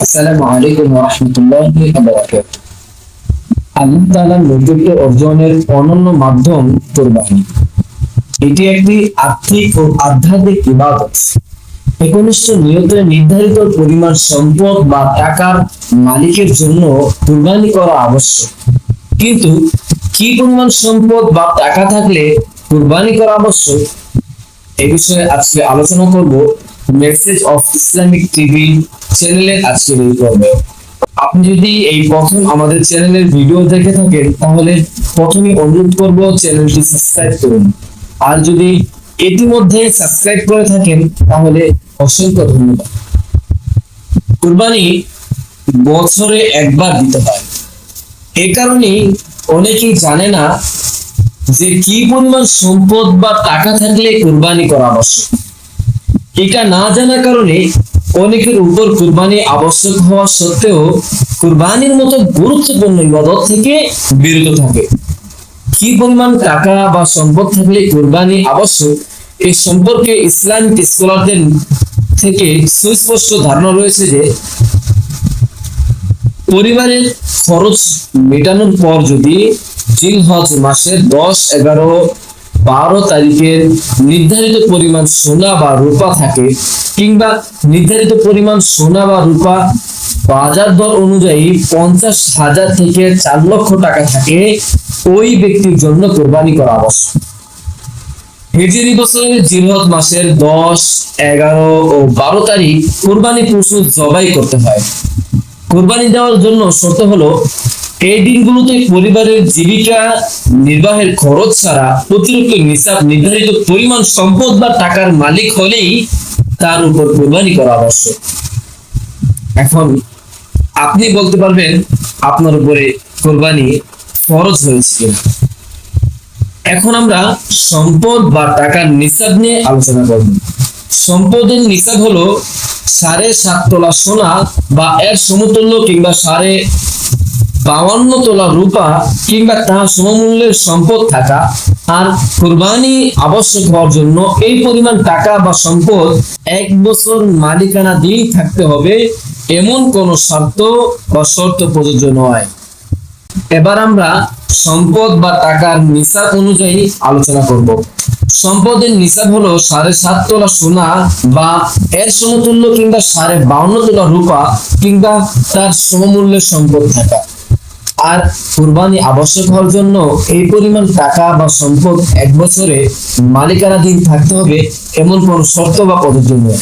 আসসালামু আলাইকুম ওয়া রাহমাতুল্লাহি ওয়া বারাকাতুহু। আল্লাহ তাআলার নৈকট্য অর্জনের অনন্য মাধ্যম কুরবানি। এটি একটি আর্থিক ও আধ্যাত্মিক ইবাদত। একনিষ্ঠ নিয়তে নির্ধারিত পরিমাণ সম্পদ বা টাকার মালিকের জন্য কুরবানি করা আবশ্যক। কিন্তু কি পরিমাণ সম্পদ বা টাকা থাকলে কুরবানি করা আবশ্যক, এই বিষয়ে আজকে আলোচনা করব মেসেজ অফ ইসলামিক টিভি চ্যানেলের আজকের এই পর্বে। আপনি যদি এই প্রথম আমাদের চ্যানেলের ভিডিও দেখে থাকেন তাহলে প্রথমে অনুরোধ করব চ্যানেলটি সাবস্ক্রাইব করুন, আর যদি ইতিমধ্যে সাবস্ক্রাইব করে থাকেন তাহলে অসংখ্য ধন্যবাদ। কুরবানি বছরে একবার দিতে হয়, এ কারণেই অনেকেই জানে না যে কি পরিমাণ সম্পদ বা টাকা থাকলে কুরবানি করা আবশ্যক। এটা না জানার কারণে অনেকের উপর কুরবানি আবশ্যক হওয়া সত্ত্বেও কুরবানির মতো গুরুত্বপূর্ণ ইবাদত থেকে বিরত থাকে। কি পরিমাণ টাকা বা সম্পদ থাকলে কুরবানি আবশ্যক, এই সম্পর্কে ইসলামিক স্কলারদের থেকে সুস্পষ্ট ধারণা রয়েছে যে পরিবারের খরচ মেটানোর পর যদি জিলহজ মাসের 10, 11, 12 তারিখের নির্ধারিত পরিমাণ সোনা বা রূপা থাকে, কিংবা নির্ধারিত পরিমাণ সোনা বা রূপা বাজার দর অনুযায়ী 50,000 থেকে 4 লক্ষ টাকা থাকে, ওই ব্যক্তির জন্য কোরবানি করা আবশ্যক। হিজরি বছরের জিলহজ মাসের 10, 11 ও 12 তারিখ কোরবানি পশু জবাই করতে হয়। কোরবানি দেওয়ার জন্য শর্ত হলো এই দিনগুলোতে পরিবারের জীবিকা নির্বাহের খরচ ছাড়া অতিরিক্ত নিসাব নির্ধারিত পরিমাণ সম্পদ বা টাকার মালিক হলেই তার উপর কোরবানি করা আবশ্যক। এখন আপনি বলতে পারবেন আপনার উপরে কোরবানি ফরজ হয়েছে। এখন আমরা সম্পদ বা টাকার নিসাব নিয়ে আলোচনা করব। সম্পদের নিসাব হলো 7.5 তোলা সোনা বা এর সমতুল্য, কিংবা 52 তোলা রূপা কিংবা তার সমমূল্যের সম্পদ থাকা। আর কুরবানি আবশ্যক হওয়ার জন্য এই পরিমাণ টাকা বা সম্পদ 1 বছর মালিকানাধীন থাকতে হবে, এমন কোনো শর্ত বা শর্ত প্রযোজ্য নয়। এবার আমরা সম্পদ বা টাকার নিসাব অনুযায়ী আলোচনা করব। সম্পদের নিসাব হলো 7.5 তোলা সোনা বা এর সমতুল্য, কিংবা 52 তোলা রূপা কিংবা তার সমমূল্যের সম্পদ থাকা। আর কুরবানি আবশ্যক হওয়ার জন্য এই পরিমাণ টাকা বা সম্পদ 1 বছরে মালিকানাধীন থাকতে হবে, এমন কোন শর্ত বা প্রযোজ্য নয়।